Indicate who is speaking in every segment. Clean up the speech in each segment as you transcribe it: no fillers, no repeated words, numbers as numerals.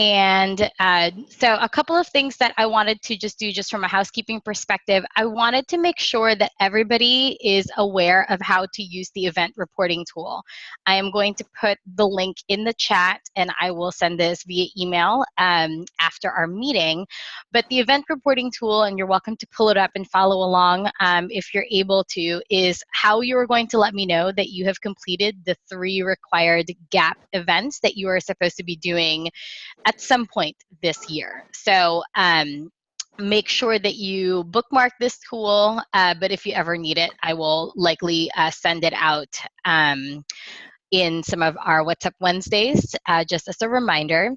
Speaker 1: And so a couple of things that I wanted to just do just from a housekeeping perspective, I wanted to make sure that everybody is aware of how to use the event reporting tool. I am going to put the link in the chat and I will send this via email after our meeting. But the event reporting tool, and you're welcome to pull it up and follow along if you're able to, is how you are going to let me know that you have completed the 3 required GAP events that you are supposed to be doing at some point this year. So make sure that you bookmark this tool, but if you ever need it, I will likely send it out in some of our What's Up Wednesdays, just as a reminder.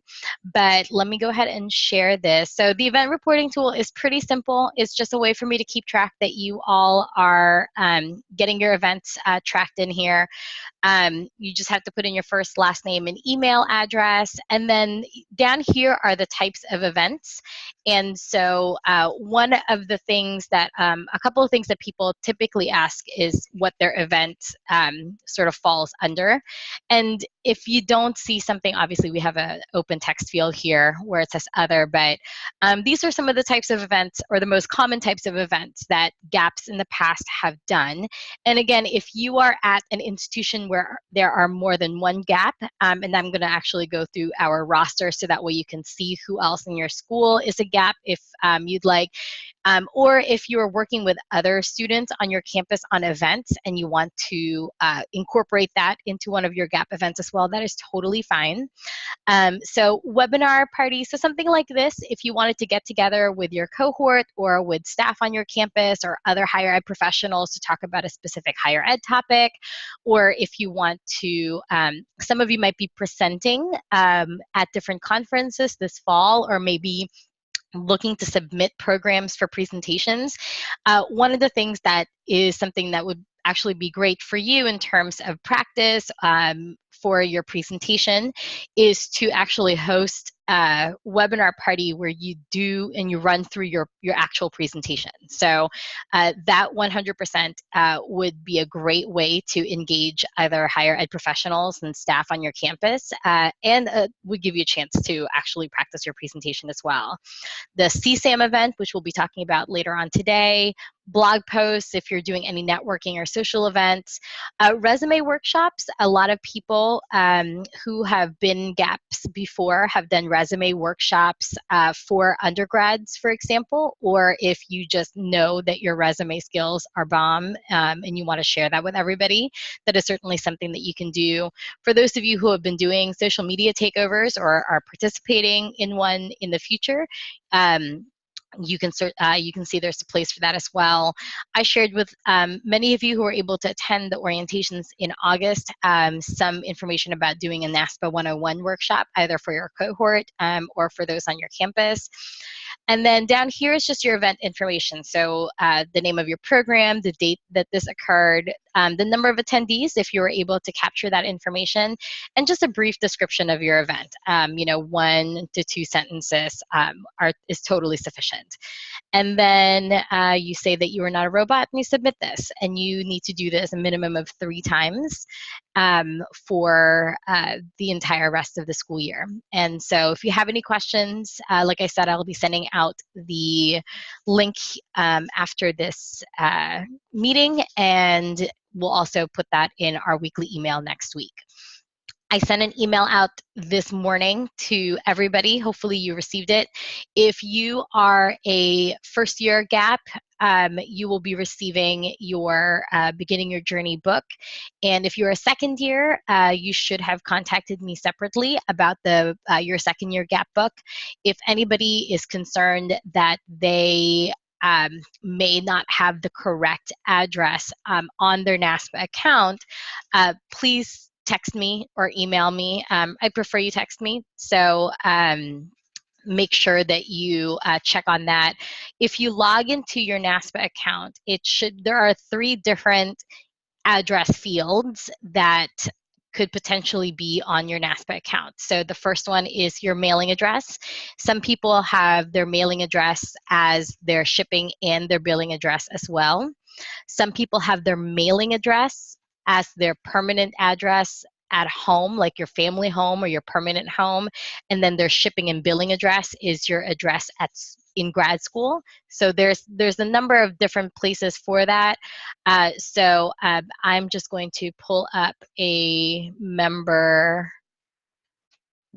Speaker 1: But let me go ahead and share this. So the event reporting tool is pretty simple. It's just a way for me to keep track that you all are getting your events tracked in here. You just have to put in your first, last name, and email address. And then down here are the types of events. And so one of the things that, a couple of things that people typically ask is what their event sort of falls under. And if you don't see something, obviously we have an open text field here where it says other, but these are some of the types of events, or the most common types of events that GAPs in the past have done. And again, if you are at an institution where there are more than one GAP, and I'm going to actually go through our roster so that way you can see who else in your school is a GAP if you'd like. Or if you're working with other students on your campus on events and you want to incorporate that into one of your GAP events as well, that is totally fine. So webinar parties, so something like this, if you wanted to get together with your cohort or with staff on your campus or other higher ed professionals to talk about a specific higher ed topic, or if you want to, some of you might be presenting at different conferences this fall, or maybe looking to submit programs for presentations. One of the things that is something that would actually be great for you in terms of practice for your presentation is to actually host a webinar party where you do and you run through your actual presentation. So that 100% would be a great way to engage either higher ed professionals and staff on your campus, and would give you a chance to actually practice your presentation as well. The CSAM event, which we'll be talking about later on today, blog posts if you're doing any networking or social events, resume workshops. A lot of people who have been GAPs before have done resume workshops for undergrads, for example, or if you just know that your resume skills are bomb and you want to share that with everybody, that is certainly something that you can do. For those of you who have been doing social media takeovers or are participating in one in the future, you can see there's a place for that as well. I shared with many of you who were able to attend the orientations in August some information about doing a NASPA 101 workshop, either for your cohort or for those on your campus. And then down here is just your event information. So the name of your program, the date that this occurred, the number of attendees, if you were able to capture that information, and just a brief description of your event. 1 to 2 sentences is totally sufficient. And then you say that you are not a robot and you submit this. And you need to do this a minimum of 3 times for the entire rest of the school year. And so if you have any questions, like I said, I'll be sending out the link after this meeting, and we'll also put that in our weekly email next week. I sent an email out this morning to everybody. Hopefully you received it. If you are a first-year GAP, you will be receiving your Beginning Your Journey book. And if you're a second year, you should have contacted me separately about your second-year GAP book. If anybody is concerned that they may not have the correct address on their NASPA account, please text me or email me. I prefer you text me. So make sure that you check on that. If you log into your NASPA account, there are 3 different address fields that could potentially be on your NASPA account. So the first one is your mailing address. Some people have their mailing address as their shipping and their billing address as well. Some people have their mailing address as their permanent address at home, like your family home or your permanent home, and then their shipping and billing address is your address in grad school. So there's a number of different places for that. I'm just going to pull up a member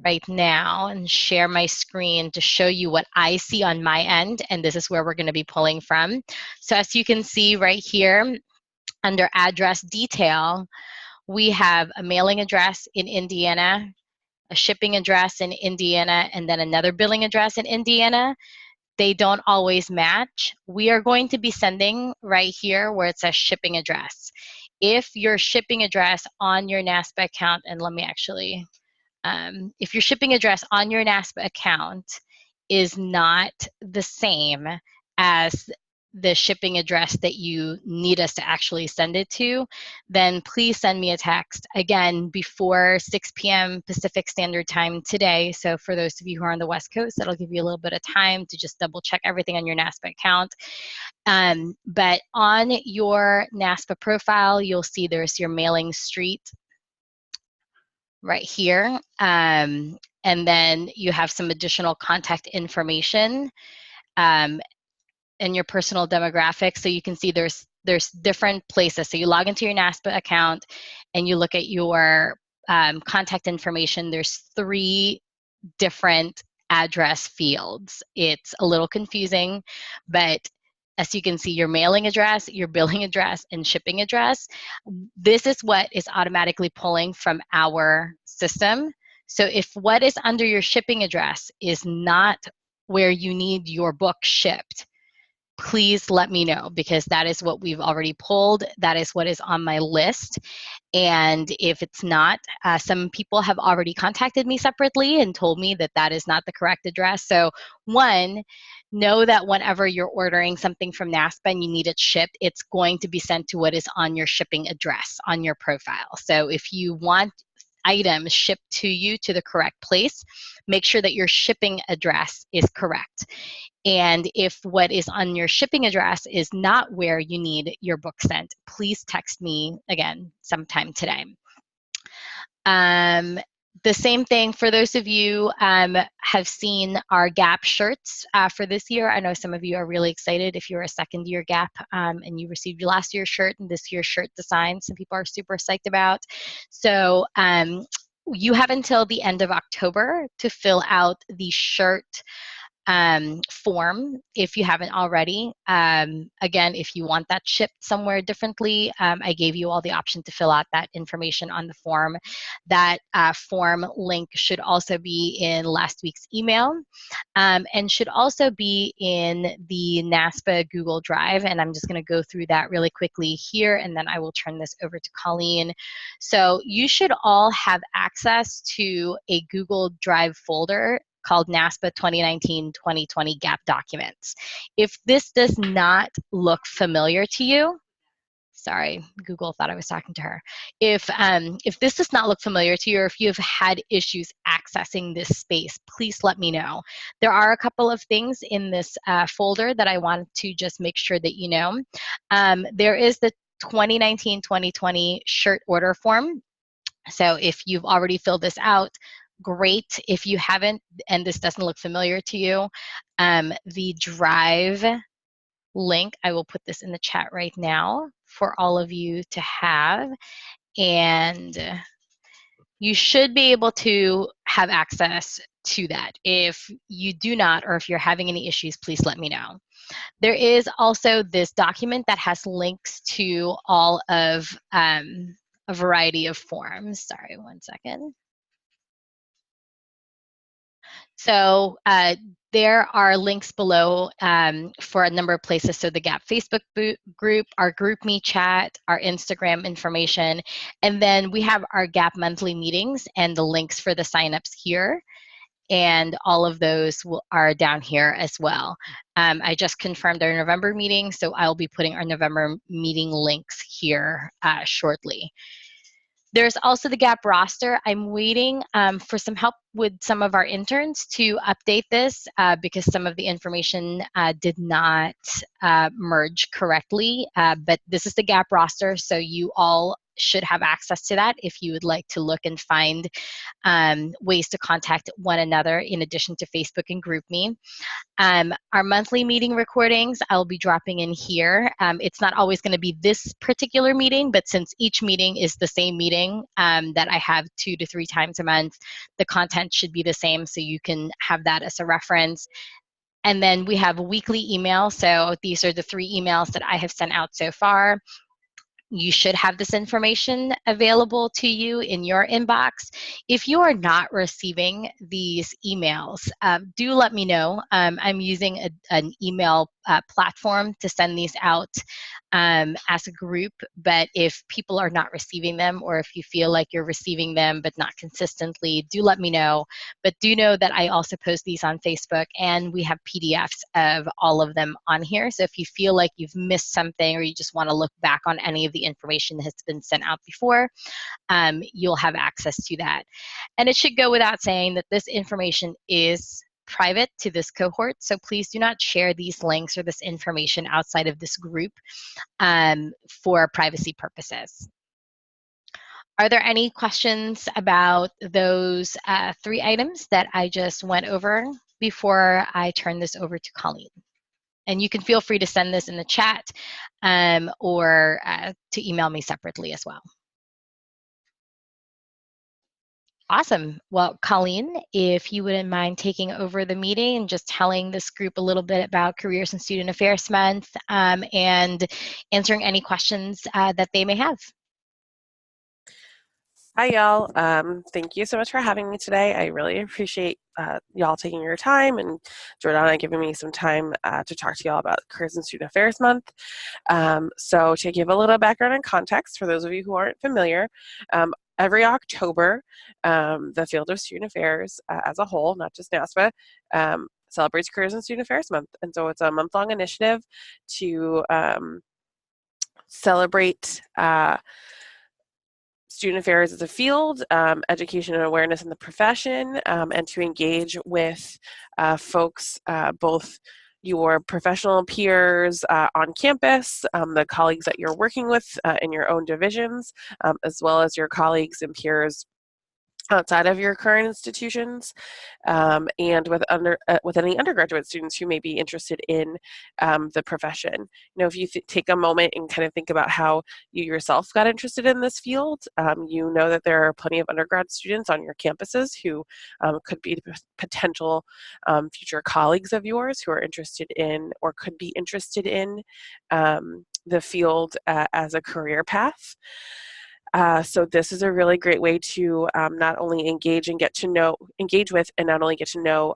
Speaker 1: right now and share my screen to show you what I see on my end, and this is where we're going to be pulling from. So as you can see right here under address detail, we have a mailing address in Indiana, a shipping address in Indiana, and then another billing address in Indiana. They don't always match. We are going to be sending right here where it says shipping address. If your shipping address on your NASPA account, and let me actually, if your shipping address on your NASPA account is not the same as the shipping address that you need us to actually send it to, then please send me a text, again, before 6 p.m. Pacific Standard Time today. So for those of you who are on the West Coast, that'll give you a little bit of time to just double check everything on your NASPA account. But on your NASPA profile, you'll see there's your mailing street right here. And then you have some additional contact information and your personal demographics. So you can see there's different places. So you log into your NASPA account and you look at your contact information. There's 3 different address fields. It's a little confusing, but as you can see, your mailing address, your billing address, and shipping address, this is what is automatically pulling from our system. So if what is under your shipping address is not where you need your book shipped, please let me know, because that is what we've already pulled. That is what is on my list. And if it's not, some people have already contacted me separately and told me that that is not the correct address. So one, know that whenever you're ordering something from NASPA and you need it shipped, it's going to be sent to what is on your shipping address on your profile. So if you want items shipped to you to the correct place, make sure that your shipping address is correct. And if what is on your shipping address is not where you need your book sent, please text me again sometime today. The same thing for those of you have seen our Gap shirts for this year. I know some of you are really excited if you're a second year Gap and you received your last year's shirt and this year's shirt design. Some people are super psyched about. So you have until the end of October to fill out the shirt form if you haven't already. Again, if you want that shipped somewhere differently, I gave you all the option to fill out that information on the form. That form link should also be in last week's email and should also be in the NASPA Google Drive. And I'm just going to go through that really quickly here, and then I will turn this over to Colleen. So you should all have access to a Google Drive folder called NASPA 2019-2020 Gap Documents. If this does not look familiar to you, sorry, Google thought I was talking to her. If this does not look familiar to you, or if you have had issues accessing this space, please let me know. There are a couple of things in this folder that I want to just make sure that you know. There is the 2019-2020 shirt order form. So if you've already filled this out, great. If you haven't, and this doesn't look familiar to you, the Drive link, I will put this in the chat right now for all of you to have. And you should be able to have access to that. If you do not, or if you're having any issues, please let me know. There is also this document that has links to all of a variety of forms. Sorry, one second. So there are links below for a number of places. So the Gap Facebook group, our GroupMe chat, our Instagram information, and then we have our Gap monthly meetings and the links for the signups here. And all of those are down here as well. I just confirmed our November meeting, so I'll be putting our November meeting links here shortly. There's also the Gap roster. I'm waiting for some help with some of our interns to update this because some of the information did not merge correctly. But this is the Gap roster, so you all should have access to that if you would like to look and find ways to contact one another in addition to Facebook and GroupMe. Our monthly meeting recordings, I'll be dropping in here. It's not always going to be this particular meeting, but since each meeting is the same meeting that I have 2 to 3 times a month, the content should be the same, so you can have that as a reference. And then we have a weekly email. So these are the 3 emails that I have sent out so far. You should have this information available to you in your inbox. If you are not receiving these emails, do let me know. I'm using an email platform to send these out as a group, but if people are not receiving them, or if you feel like you're receiving them but not consistently, do let me know. But do know that I also post these on Facebook, and we have PDFs of all of them on here. So if you feel like you've missed something, or you just want to look back on any of the information that has been sent out before, you'll have access to that. And it should go without saying that this information is private to this cohort, so please do not share these links or this information outside of this group for privacy purposes. Are there any questions about those 3 items that I just went over before I turn this over to Colleen? And you can feel free to send this in the chat or to email me separately as well. Awesome. Well, Colleen, if you wouldn't mind taking over the meeting and just telling this group a little bit about Careers and Student Affairs Month and answering any questions that they may have.
Speaker 2: Hi, y'all. Thank you so much for having me today. I really appreciate y'all taking your time, and Jordana giving me some time to talk to y'all about Careers and Student Affairs Month. So to give a little background and context for those of you who aren't familiar, every October, the field of student affairs as a whole, not just NASPA, celebrates Careers and Student Affairs Month. And so it's a month-long initiative to celebrate student affairs as a field, education and awareness in the profession, and to engage with folks, both your professional peers on campus, the colleagues that you're working with in your own divisions, as well as your colleagues and peers outside of your current institutions, and with any undergraduate students who may be interested in the profession. You know, if you take a moment and kind of think about how you yourself got interested in this field, you know that there are plenty of undergrad students on your campuses who could be potential future colleagues of yours who are interested in or could be interested in the field as a career path. So this is a really great way to not only engage with, and not only get to know,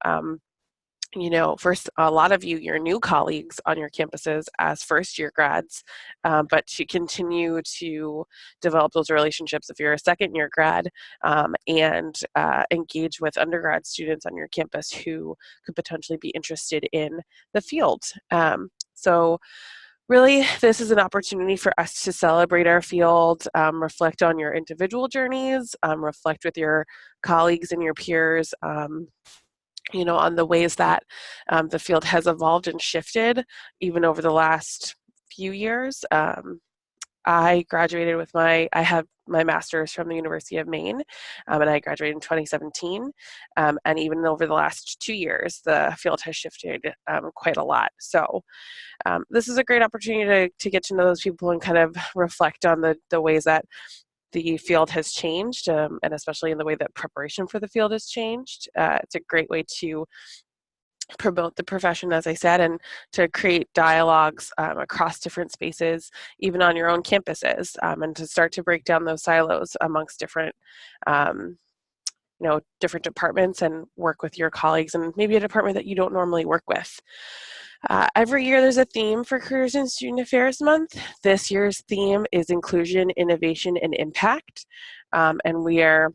Speaker 2: you know, first, a lot of you, your new colleagues on your campuses as first-year grads, but to continue to develop those relationships if you're a second-year grad, and engage with undergrad students on your campus who could potentially be interested in the field. So really, this is an opportunity for us to celebrate our field, reflect on your individual journeys, reflect with your colleagues and your peers, you know, on the ways that the field has evolved and shifted even over the last few years. I graduated with I have my master's from the University of Maine, and I graduated in 2017. And even over the last 2 years, the field has shifted quite a lot. So this is a great opportunity to get to know those people and kind of reflect on the ways that the field has changed, and especially in the way that preparation for the field has changed. It's a great way to promote the profession, as I said, and to create dialogues across different spaces, even on your own campuses, and to start to break down those silos amongst different you know, different departments, and work with your colleagues and maybe a department that you don't normally work with. Every year there's a theme for Careers and Student Affairs Month. This year's theme is Inclusion, Innovation, and Impact. And we are,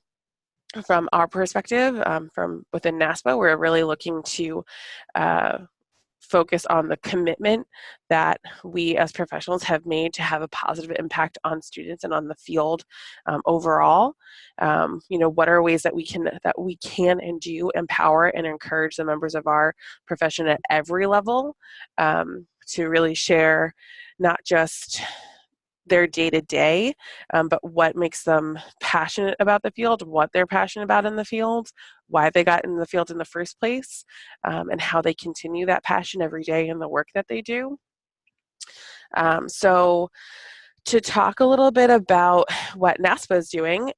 Speaker 2: from our perspective, from within NASPA, we're really looking to focus on the commitment that we as professionals have made to have a positive impact on students and on the field overall. You know, what are ways that we can and do empower and encourage the members of our profession at every level to really share not just their day-to-day, but what makes them passionate about the field, what they're passionate about in the field, why they got in the field in the first place, and how they continue that passion every day in the work that they do. So to talk a little bit about what NASPA is doing,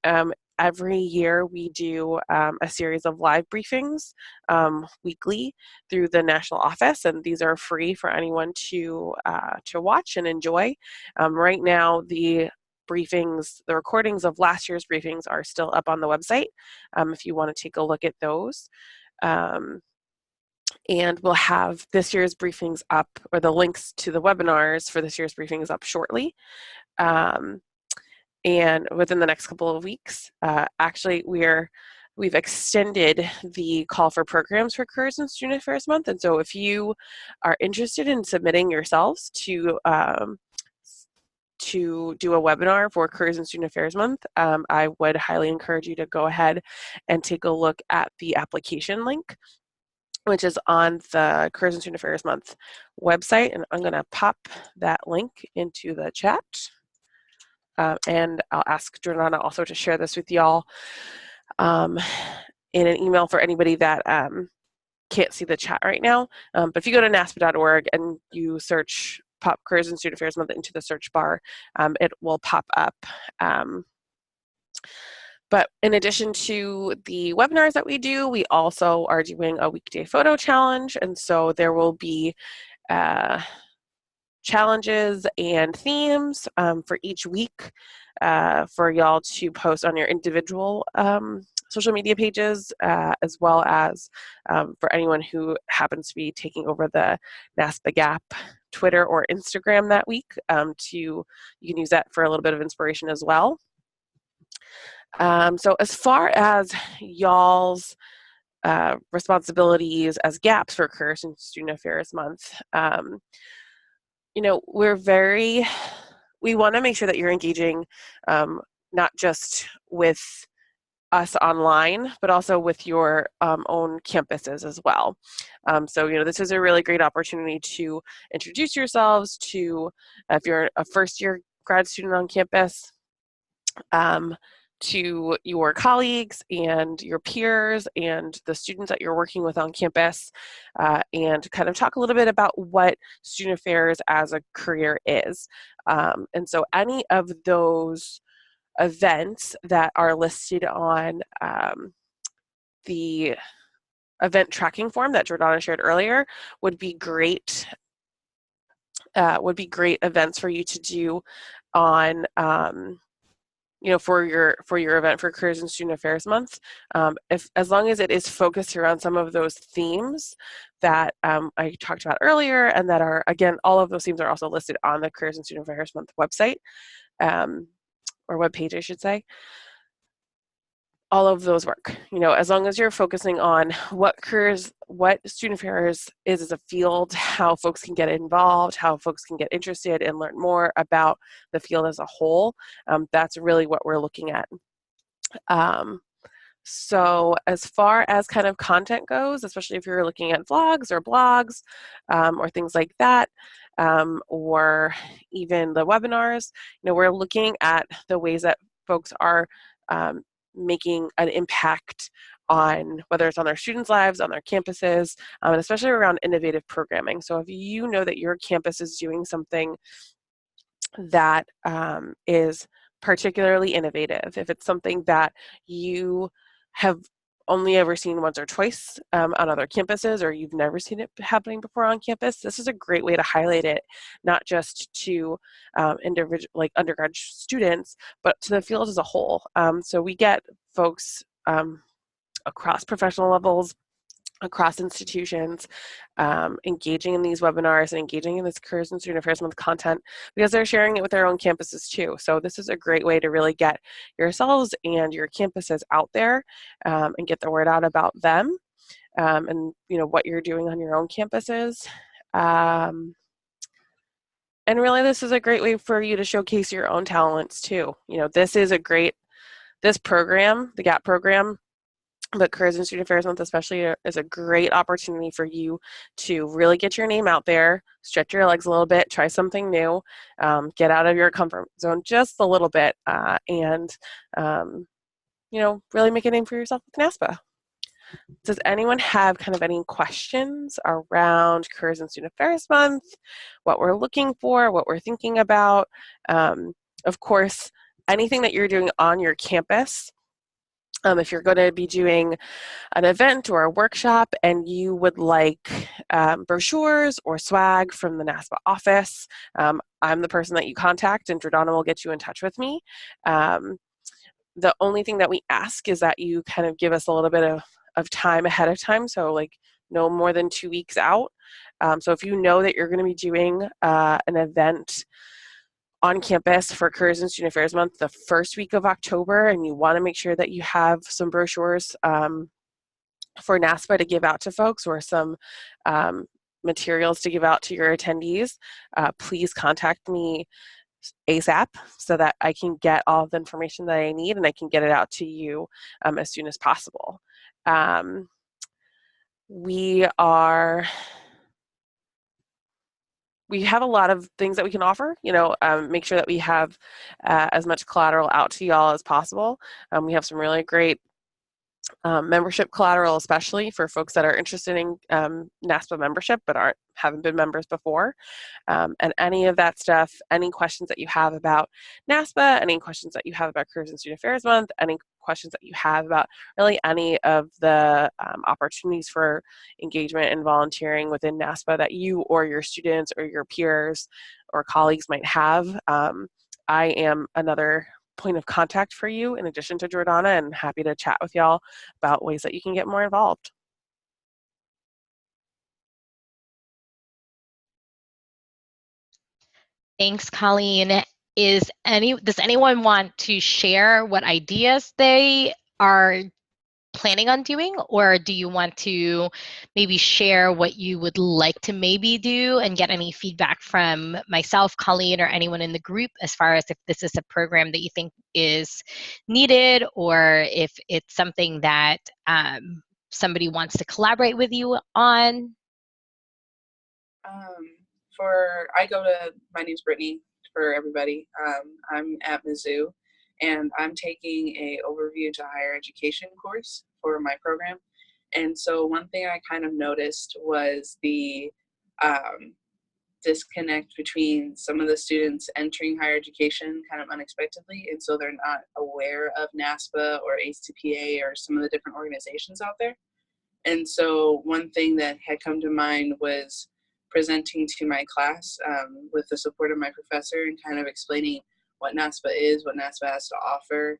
Speaker 2: every year we do a series of live briefings weekly through the national office, and these are free for anyone to watch and enjoy. Right now, the recordings of last year's briefings are still up on the website if you want to take a look at those. And we'll have this year's briefings up, or the links to the webinars for this year's briefings up shortly. And within the next couple of weeks, actually we've extended the call for programs for Careers in Student Affairs Month. And so if you are interested in submitting yourselves to do a webinar for Careers in Student Affairs Month, I would highly encourage you to go ahead and take a look at the application link, which is on the Careers in Student Affairs Month website. And I'm going to pop that link into the chat. And I'll ask Jordana also to share this with y'all in an email for anybody that can't see the chat right now. But if you go to NASPA.org and you search Pop Careers in Student Affairs Month into the search bar, it will pop up. But in addition to the webinars that we do, we also are doing a weekday photo challenge. And so there will be challenges and themes for each week for y'all to post on your individual social media pages, as well as for anyone who happens to be taking over the NASPA Gap Twitter or Instagram that week. You can use that for a little bit of inspiration as well. So as far as y'all's responsibilities as GAPs for Careers in Student Affairs Month, you know, we want to make sure that you're engaging not just with us online, but also with your own campuses as well. So, you know, this is a really great opportunity to introduce yourselves to, if you're a first-year grad student on campus, to your colleagues and your peers and the students that you're working with on campus, and kind of talk a little bit about what student affairs as a career is. And so any of those events that are listed on the event tracking form that Jordana shared earlier would be great events for you to do on you know, for your event for Careers in Student Affairs Month, as long as it is focused around some of those themes that I talked about earlier, and that are, again, all of those themes are also listed on the Careers in Student Affairs Month website, or webpage, I should say. All of those work, you know, as long as you're focusing on what student affairs is as a field, how folks can get involved, how folks can get interested and learn more about the field as a whole. That's really what we're looking at. So as far as kind of content goes, especially if you're looking at vlogs or blogs or things like that, or even the webinars, you know, we're looking at the ways that folks are making an impact on, whether it's on their students' lives, on their campuses, and especially around innovative programming. So if you know that your campus is doing something that is particularly innovative, if it's something that you have only ever seen once or twice on other campuses, or you've never seen it happening before on campus, this is a great way to highlight it, not just to undergrad students, but to the field as a whole. So we get folks across professional levels, across institutions, engaging in these webinars and engaging in this Careers in Student Affairs Month content, because they're sharing it with their own campuses too. So this is a great way to really get yourselves and your campuses out there and get the word out about them, and you know what you're doing on your own campuses. And really, this is a great way for you to showcase your own talents too. You know, this program, the GAP program, But Careers and Student Affairs Month especially is a great opportunity for you to really get your name out there, stretch your legs a little bit, try something new, get out of your comfort zone just a little bit, and really make a name for yourself with NASPA. Does anyone have kind of any questions around Careers and Student Affairs Month, what we're looking for, what we're thinking about? Of course, anything that you're doing on your campus, if you're going to be doing an event or a workshop and you would like brochures or swag from the NASPA office, I'm the person that you contact, and Jordana will get you in touch with me. The only thing that we ask is that you kind of give us a little bit of time ahead of time, so like no more than 2 weeks out. So if you know that you're going to be doing an event on campus for Careers and Student Affairs Month the first week of October, and you want to make sure that you have some brochures for NASPA to give out to folks, or some materials to give out to your attendees, please contact me ASAP so that I can get all of the information that I need and I can get it out to you as soon as possible. We have a lot of things that we can offer, make sure that we have as much collateral out to y'all as possible. We have some really great membership collateral, especially for folks that are interested in NASPA membership but haven't been members before. And any of that stuff, any questions that you have about NASPA, any questions that you have about Careers and Student Affairs Month, any questions that you have about really any of the opportunities for engagement and volunteering within NASPA that you or your students or your peers or colleagues might have, I am another point of contact for you in addition to Jordana, and happy to chat with y'all about ways that you can get more involved.
Speaker 1: Thanks, Colleen. Does anyone want to share what ideas they are planning on doing, or do you want to maybe share what you would like to maybe do and get any feedback from myself, Colleen, or anyone in the group as far as if this is a program that you think is needed, or if it's something that somebody wants to collaborate with you on?
Speaker 3: My name's Brittany for everybody. I'm at Mizzou, and I'm taking a overview to higher education course for my program. And so one thing I kind of noticed was the disconnect between some of the students entering higher education kind of unexpectedly, and so they're not aware of NASPA or ACPA or some of the different organizations out there. And so one thing that had come to mind was presenting to my class with the support of my professor and kind of explaining what NASPA is, what NASPA has to offer.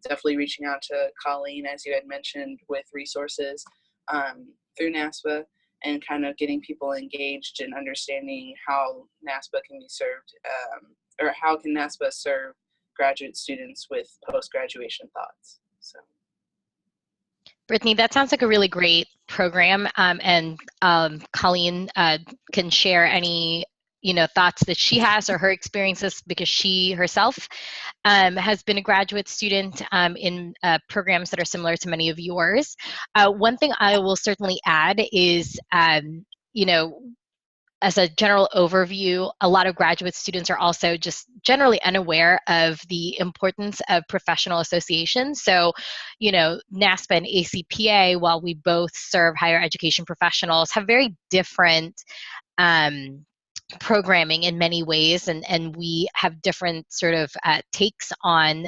Speaker 3: Definitely reaching out to Colleen, as you had mentioned, with resources through NASPA, and kind of getting people engaged in understanding how NASPA can be served, or how can NASPA serve graduate students with post-graduation thoughts. So.
Speaker 1: Brittany, that sounds like a really great program, and Colleen can share any thoughts that she has or her experiences, because she herself has been a graduate student in programs that are similar to many of yours. One thing I will certainly add is, as a general overview, a lot of graduate students are also just generally unaware of the importance of professional associations. So, NASPA and ACPA, while we both serve higher education professionals, have very different programming in many ways, and we have different sort of takes on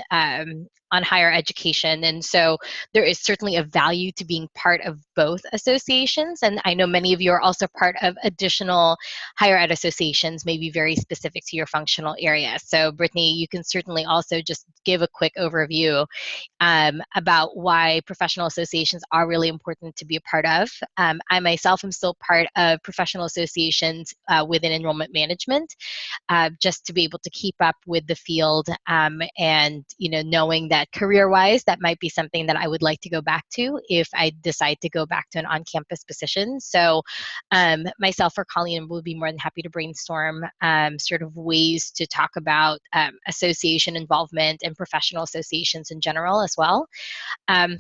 Speaker 1: higher education. And so there is certainly a value to being part of both associations. And I know many of you are also part of additional higher ed associations, maybe very specific to your functional area. So Brittany, you can certainly also just give a quick overview about why professional associations are really important to be a part of. I myself am still part of professional associations within enrollment management, just to be able to keep up with the field, and knowing that that career-wise, that might be something that I would like to go back to if I decide to go back to an on-campus position. So myself or Colleen would be more than happy to brainstorm sort of ways to talk about association involvement and professional associations in general as well.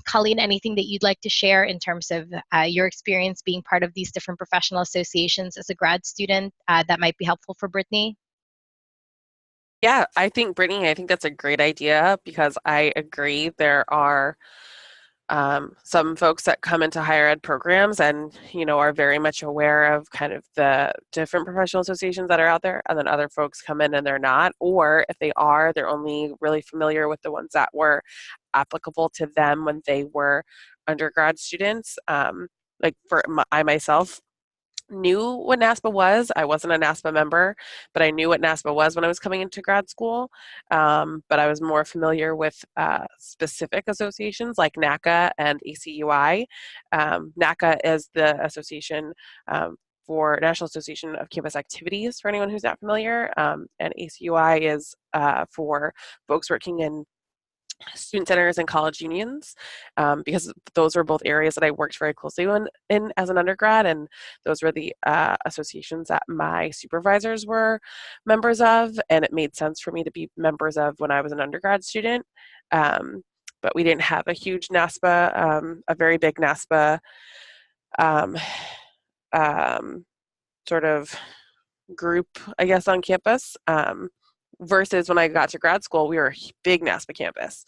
Speaker 1: Colleen, anything that you'd like to share in terms of your experience being part of these different professional associations as a grad student that might be helpful for Brittany?
Speaker 2: Yeah, I think, Brittany, I think that's a great idea because I agree there are some folks that come into higher ed programs and, are very much aware of kind of the different professional associations that are out there, and then other folks come in and they're not, or if they are, they're only really familiar with the ones that were applicable to them when they were undergrad students. Like I myself knew what NASPA was. I wasn't a NASPA member, but I knew what NASPA was when I was coming into grad school. But I was more familiar with specific associations like NACA and ACUI. NACA is the association for National Association of Campus Activities, for anyone who's not familiar, and ACUI is for folks working in student centers and college unions, because those were both areas that I worked very closely in as an undergrad, and those were the associations that my supervisors were members of, and it made sense for me to be members of when I was an undergrad student. But we didn't have a huge NASPA, a very big NASPA um, sort of group, I guess, on campus. Versus when I got to grad school, we were a big NASPA campus.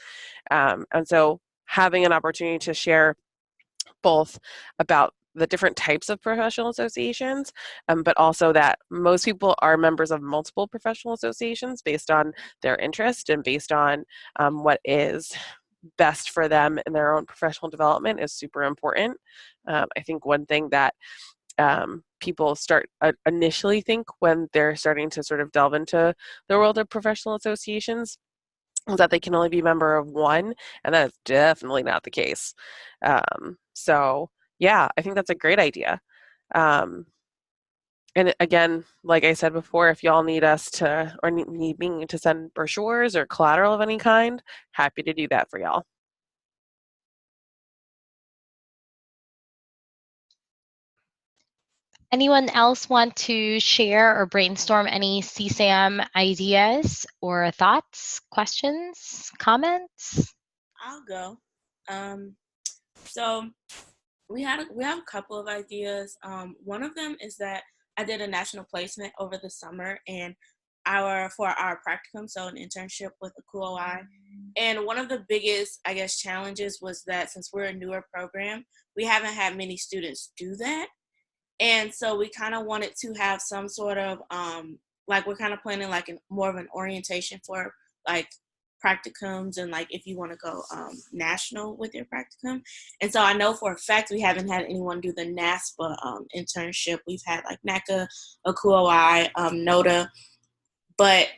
Speaker 2: And so having an opportunity to share both about the different types of professional associations, but also that most people are members of multiple professional associations based on their interest and based on what is best for them in their own professional development is super important. I think one thing that people start initially think when they're starting to sort of delve into the world of professional associations is that they can only be a member of one, and that is definitely not the case. So yeah, I think that's a great idea. And again, like I said before, if y'all need us to, or need me to send brochures or collateral of any kind, happy to do that for y'all.
Speaker 1: Anyone else want to share or brainstorm any CSAM ideas or thoughts, questions, comments?
Speaker 4: I'll go. So we have a couple of ideas. One of them is that I did a national placement over the summer and for our practicum, so an internship with the QOI. And one of the biggest, I guess, challenges was that since we're a newer program, we haven't had many students do that. And so we kind of wanted to have some sort of, like we're kind of planning like more of an orientation for like practicums and like if you want to go national with your practicum. And so I know for a fact we haven't had anyone do the NASPA internship. We've had like NACA, AQOI, NOTA, but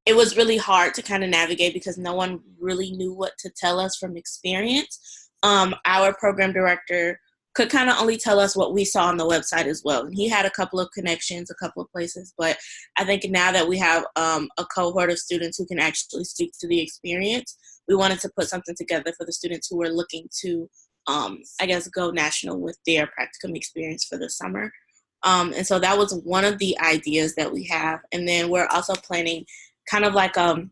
Speaker 4: it was really hard to kind of navigate because no one really knew what to tell us from experience. Our program director could kind of only tell us what we saw on the website as well. And he had a couple of connections, a couple of places, but I think now that we have a cohort of students who can actually speak to the experience, we wanted to put something together for the students who were looking to, I guess, go national with their practicum experience for the summer. And so that was one of the ideas that we have. And then we're also planning kind of like a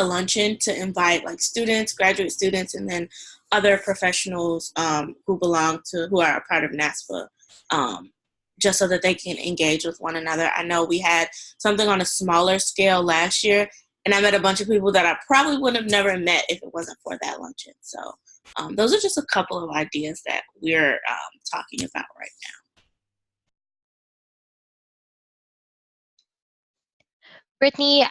Speaker 4: luncheon to invite like students, graduate students, and then other professionals who are a part of NASPA, just so that they can engage with one another. I know we had something on a smaller scale last year, and I met a bunch of people that I probably would have never met if it wasn't for that luncheon. So those are just a couple of ideas that we're talking about right now.
Speaker 1: Brittany,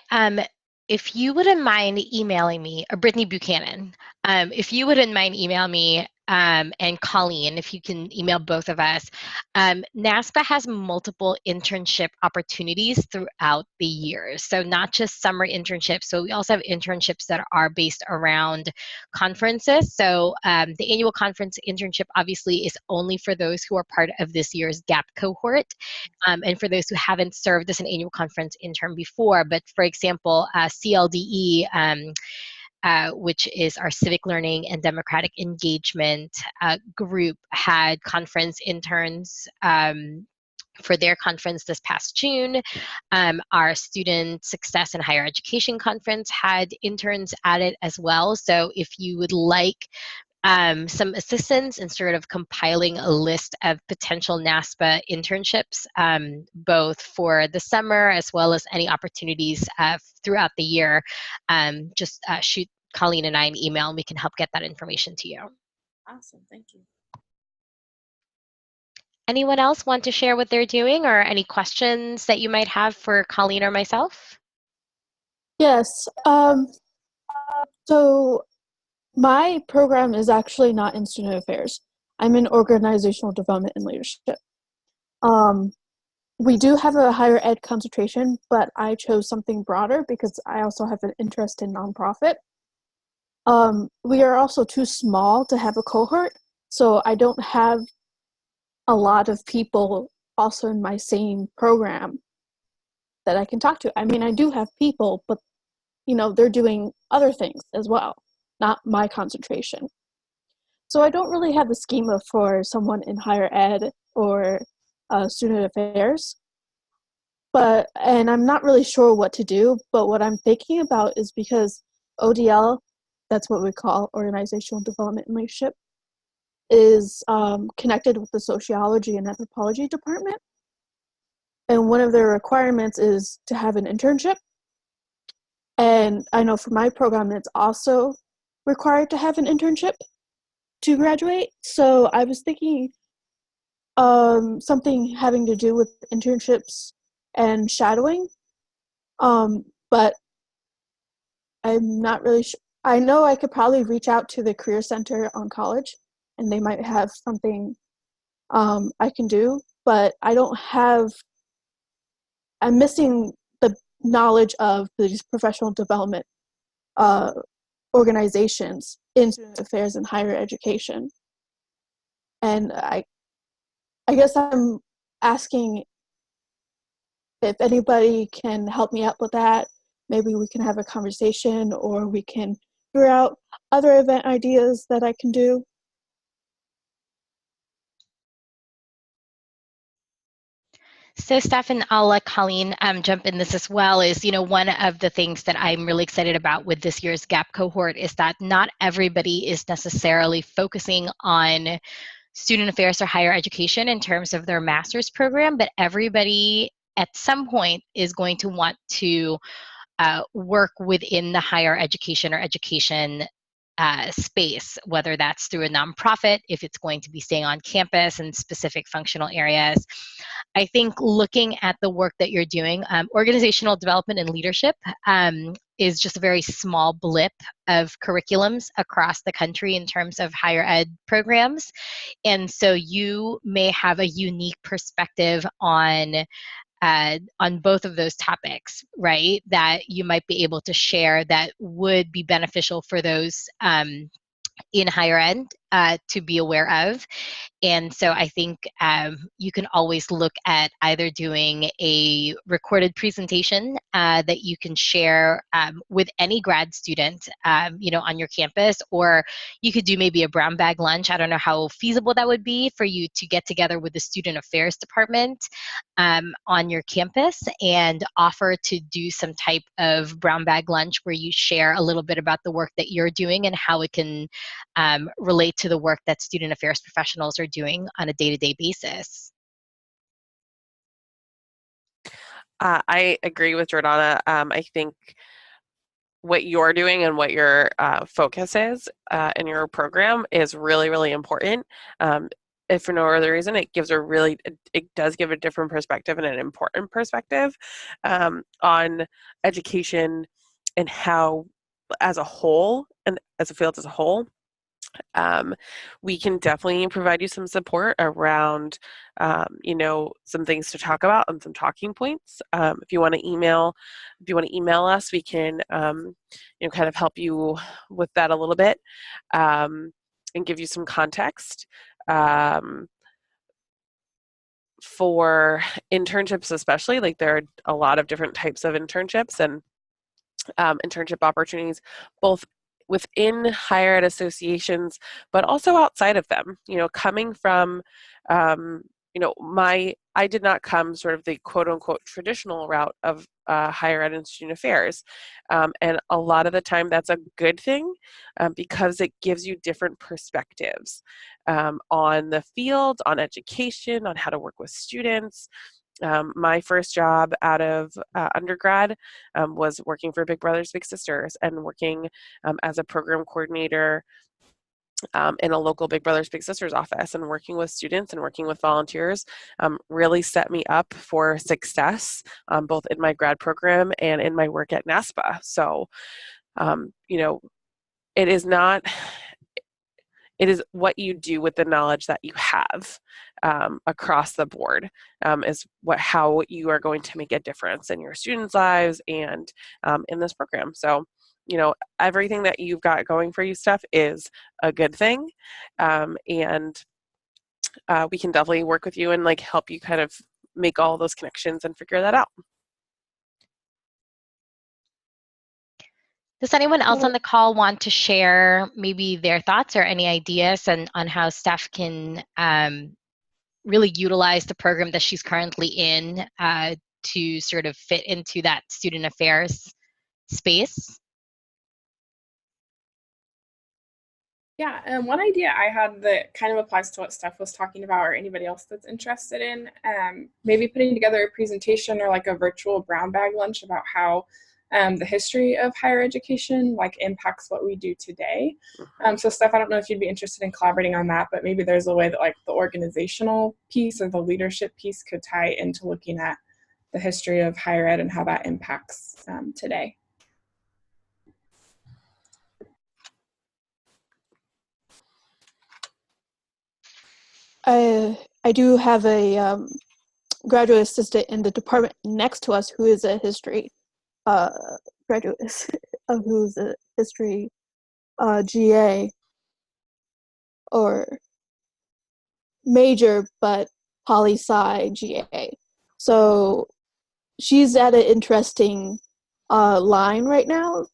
Speaker 1: if you wouldn't mind emailing me, or Brittany Buchanan, if you wouldn't mind emailing me, and Colleen, if you can email both of us. NASPA has multiple internship opportunities throughout the year. So not just summer internships. So we also have internships that are based around conferences. So the annual conference internship obviously is only for those who are part of this year's GAP cohort. And for those who haven't served as an annual conference intern before. But for example, CLDE, which is our civic learning and democratic engagement group, had conference interns for their conference this past June. Our Student Success in Higher Education conference had interns at it as well. So if you would like some assistance in sort of compiling a list of potential NASPA internships, both for the summer as well as any opportunities throughout the year, just shoot Colleen and I an email and we can help get that information to you.
Speaker 4: Awesome, thank you.
Speaker 1: Anyone else want to share what they're doing or any questions that you might have for Colleen or myself?
Speaker 5: Yes. So my program is actually not in student affairs. I'm in organizational development and leadership. We do have a higher ed concentration, but I chose something broader because I also have an interest in nonprofit. We are also too small to have a cohort, so I don't have a lot of people also in my same program that I can talk to. I mean, I do have people, but they're doing other things as well, not my concentration. So I don't really have a schema for someone in higher ed or student affairs. And I'm not really sure what to do, but what I'm thinking about is because ODL, that's what we call Organizational Development and Leadership, is connected with the sociology and anthropology department. And one of their requirements is to have an internship. And I know for my program, it's also required to have an internship to graduate. So I was thinking something having to do with internships and shadowing. But I'm not really sure. I know I could probably reach out to the Career Center on college and they might have something I can do, but I'm missing the knowledge of these professional development organizations in student affairs and higher education. And I guess I'm asking if anybody can help me out with that. Maybe we can have a conversation or we can figure out other event ideas that I can do.
Speaker 1: So Stefan, I'll let Colleen jump in this as well, is, one of the things that I'm really excited about with this year's GAP cohort is that not everybody is necessarily focusing on student affairs or higher education in terms of their master's program, but everybody at some point is going to want to work within the higher education or education space, whether that's through a nonprofit, if it's going to be staying on campus in specific functional areas. I think looking at the work that you're doing, organizational development and leadership is just a very small blip of curriculums across the country in terms of higher ed programs. And so you may have a unique perspective on both of those topics, right, that you might be able to share that would be beneficial for those in higher ed to be aware of. And so I think you can always look at either doing a recorded presentation that you can share with any grad student, on your campus, or you could do maybe a brown bag lunch. I don't know how feasible that would be for you to get together with the student affairs department on your campus and offer to do some type of brown bag lunch where you share a little bit about the work that you're doing and how it can relate to the work that student affairs professionals are doing on a day-to-day basis.
Speaker 2: I agree with Jordana. I think what you're doing and what your focus is in your program is really, really important. If for no other reason, it does give a different perspective and an important perspective on education and how, as a whole, and as a field as a whole, we can definitely provide you some support around, some things to talk about and some talking points. If you want to email us, we can, kind of help you with that a little bit and give you some context. For internships especially, like there are a lot of different types of internships and internship opportunities, both within higher ed associations, but also outside of them. Coming from, I did not come sort of the quote unquote traditional route of higher ed and student affairs. And a lot of the time that's a good thing because it gives you different perspectives on the field, on education, on how to work with students. My first job out of undergrad was working for Big Brothers Big Sisters and working as a program coordinator in a local Big Brothers Big Sisters office, and working with students and working with volunteers really set me up for success both in my grad program and in my work at NASPA. So, it is not, it is what you do with the knowledge that you have across the board is how you are going to make a difference in your students' lives and in this program. So, everything that you've got going for you, Steph, is a good thing. And we can definitely work with you and help you kind of make all those connections and figure that out.
Speaker 1: Does anyone else on the call want to share maybe their thoughts or any ideas on how Steph can really utilize the program that she's currently in to sort of fit into that student affairs space?
Speaker 6: Yeah, one idea I had that kind of applies to what Steph was talking about, or anybody else that's interested in, maybe putting together a presentation or a virtual brown bag lunch about how the history of higher education impacts what we do today. So Steph, I don't know if you'd be interested in collaborating on that, but maybe there's a way that the organizational piece or the leadership piece could tie into looking at the history of higher ed and how that impacts today.
Speaker 5: I do have a graduate assistant in the department next to us who is a history graduate, who's a history GA or major, but poli-sci GA. So she's at an interesting line right now.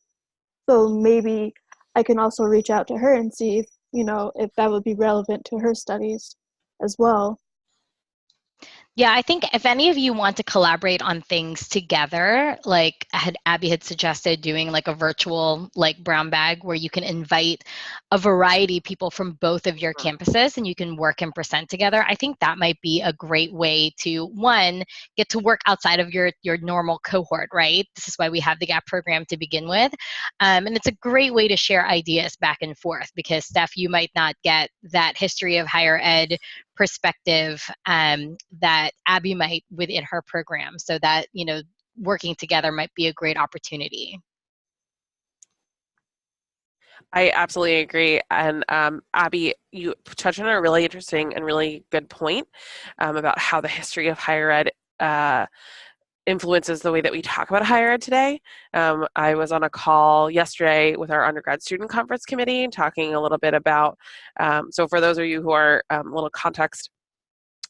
Speaker 5: So maybe I can also reach out to her and see if that would be relevant to her studies as well.
Speaker 1: Yeah, I think if any of you want to collaborate on things together, Abby had suggested doing a virtual brown bag where you can invite a variety of people from both of your campuses and you can work and present together. I think that might be a great way to, one, get to work outside of your normal cohort, right? This is why we have the GAP program to begin with. And it's a great way to share ideas back and forth because, Steph, you might not get that history of higher ed perspective that Abby might within her program, so that working together might be a great opportunity.
Speaker 2: I absolutely agree. And Abby, you touched on a really interesting and really good point about how the history of higher ed influences the way that we talk about higher ed today. I was on a call yesterday with our undergrad student conference committee talking a little bit about, so for those of you who are a little context,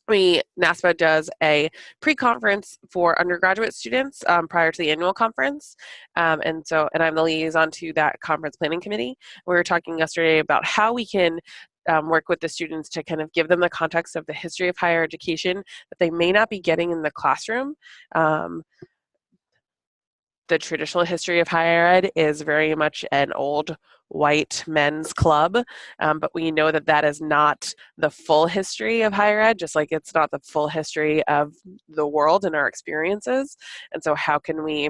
Speaker 2: NASPA does a pre-conference for undergraduate students prior to the annual conference. And I'm the liaison to that conference planning committee. We were talking yesterday about how we can work with the students to kind of give them the context of the history of higher education that they may not be getting in the classroom. The traditional history of higher ed is very much an old white men's club, but we know that that is not the full history of higher ed, just like it's not the full history of the world and our experiences. And so how can we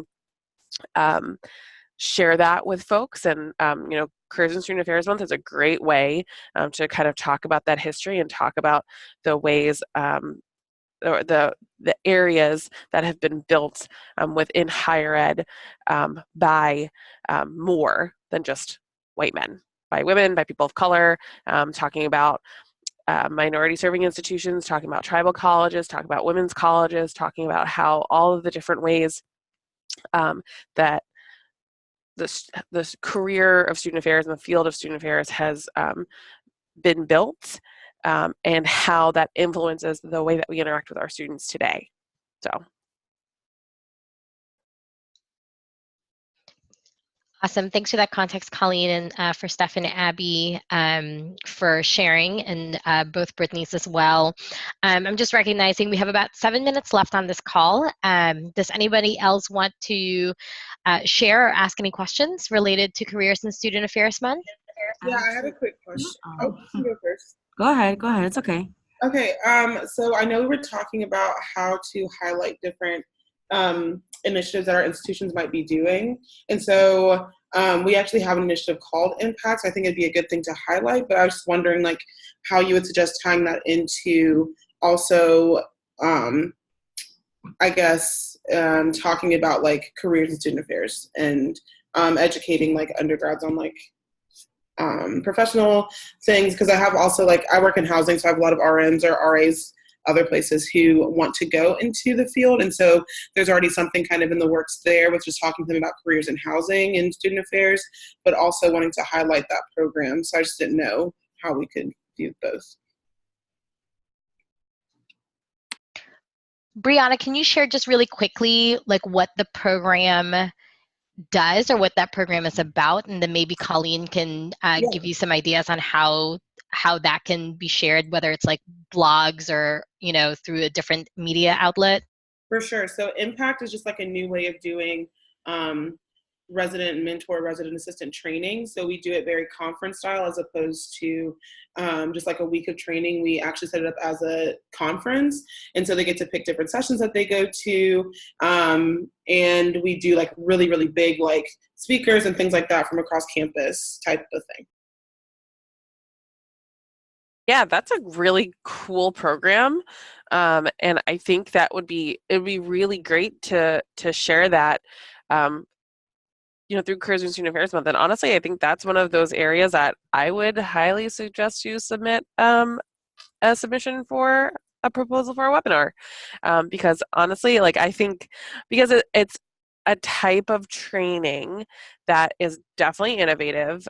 Speaker 2: share that with folks? And Careers and Student Affairs Month is a great way to kind of talk about that history and talk about the ways or the areas that have been built within higher ed by more than just white men, by women, by people of color, talking about minority serving institutions, talking about tribal colleges, talking about women's colleges, talking about how all of the different ways that this career of student affairs and the field of student affairs has been built, and how that influences the way that we interact with our students today. So.
Speaker 1: Awesome. Thanks for that context, Colleen, and for Steph and Abby for sharing, and both Brittany's as well. I'm just recognizing we have about 7 minutes left on this call. Does anybody else want to share or ask any questions related to Careers and Student Affairs Month?
Speaker 3: Yeah, I have a quick question. Oh, you go first.
Speaker 7: Go ahead. It's okay.
Speaker 3: Okay, so I know we were talking about how to highlight different initiatives that our institutions might be doing. And so we actually have an initiative called Impacts. I think it'd be a good thing to highlight, but I was just wondering like how you would suggest tying that into also, I guess, talking about like careers and student affairs and educating like undergrads on like professional things, because I have also like I work in housing, so I have a lot of RNs or RAs other places who want to go into the field, and so there's already something kind of in the works there with just talking to them about careers in housing and student affairs, but also wanting to highlight that program. So I just didn't know how we could do both.
Speaker 1: Brianna, can you share just really quickly like what the program does or what that program is about, and then maybe Colleen can give you some ideas on how that can be shared, whether it's like blogs or through a different media outlet?
Speaker 3: For sure. So Impact is just like a new way of doing resident and mentor, resident assistant training. So we do it very conference style as opposed to just like a week of training. We actually set it up as a conference. And so they get to pick different sessions that they go to. And we do like really, really big like speakers and things like that from across campus type of thing.
Speaker 2: Yeah, that's a really cool program. And I think that it'd be really great to share that through Careers and Student Affairs Month. And honestly, I think that's one of those areas that I would highly suggest you submit a submission for a proposal for a webinar. Because honestly, like I think because it's a type of training that is definitely innovative.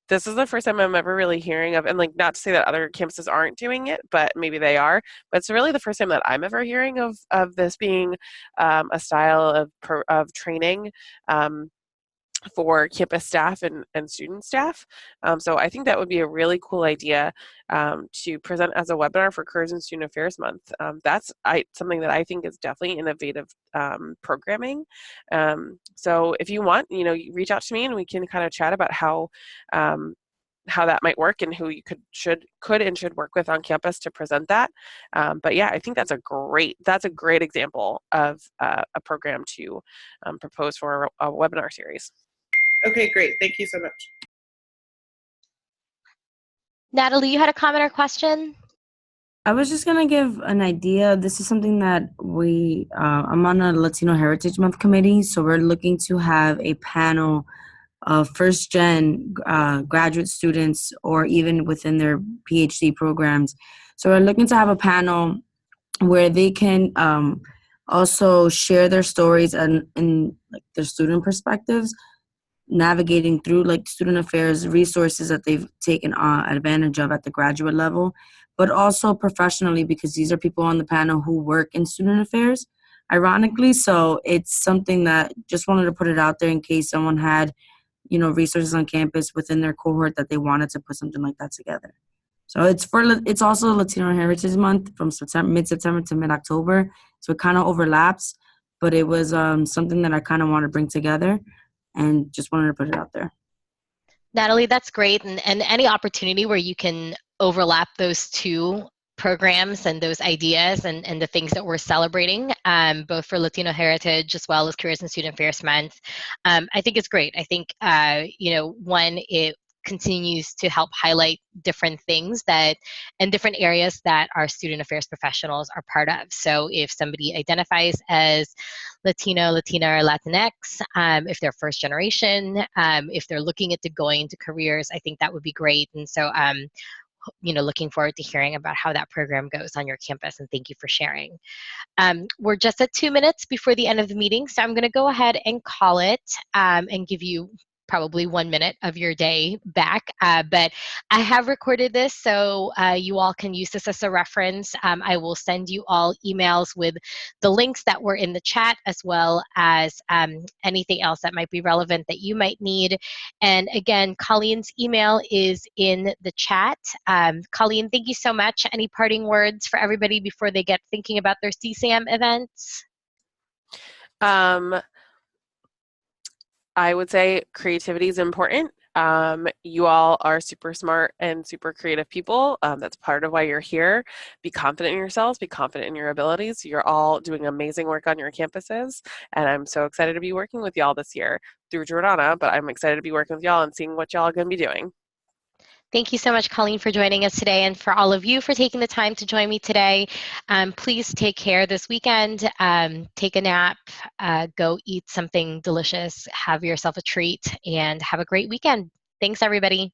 Speaker 2: This is the first time I'm ever really hearing of, and like not to say that other campuses aren't doing it, but maybe they are, but it's really the first time that I'm ever hearing of this being a style of training for campus staff and student staff. So I think that would be a really cool idea to present as a webinar for Careers and Student Affairs Month. That's something that I think is definitely innovative programming. So if you want, you reach out to me and we can kind of chat about how that might work and who you could and should work with on campus to present that. But yeah, I think that's a great example of a program to propose for a webinar series.
Speaker 3: Okay, great. Thank you so much.
Speaker 1: Natalie, you had a comment or question?
Speaker 7: I was just gonna give an idea. This is something that I'm on a Latino Heritage Month committee, so we're looking to have a panel of first-gen graduate students or even within their PhD programs. So we're looking to have a panel where they can also share their stories and like their student perspectives, navigating through like student affairs resources that they've taken advantage of at the graduate level, but also professionally, because these are people on the panel who work in student affairs, ironically. So it's something that just wanted to put it out there in case someone had, resources on campus within their cohort that they wanted to put something like that together. So it's also Latino Heritage Month from mid-September to mid-October. So it kind of overlaps, but it was something that I kind of want to bring together and just wanted to put it out there.
Speaker 1: Natalie, that's great. And any opportunity where you can overlap those two programs and those ideas and the things that we're celebrating, both for Latino Heritage as well as Careers and Student Affairs Month, I think it's great. I think, one, it continues to help highlight different things and different areas that our student affairs professionals are part of. So if somebody identifies as Latino, Latina, or Latinx, if they're first generation, if they're looking into going into careers, I think that would be great. And so, looking forward to hearing about how that program goes on your campus, and thank you for sharing. We're just at 2 minutes before the end of the meeting, so I'm going to go ahead and call it and give you probably 1 minute of your day back. But I have recorded this, so you all can use this as a reference. I will send you all emails with the links that were in the chat, as well as anything else that might be relevant that you might need. And again, Colleen's email is in the chat. Colleen, thank you so much. Any parting words for everybody before they get thinking about their CSAM events?
Speaker 2: I would say creativity is important. You all are super smart and super creative people. That's part of why you're here. Be confident in yourselves, be confident in your abilities. You're all doing amazing work on your campuses, and I'm so excited to be working with y'all this year through Jordana, but I'm excited to be working with y'all and seeing what y'all are going to be doing.
Speaker 1: Thank you so much, Colleen, for joining us today, and for all of you for taking the time to join me today. Please take care this weekend. Take a nap, go eat something delicious, have yourself a treat, and have a great weekend. Thanks, everybody.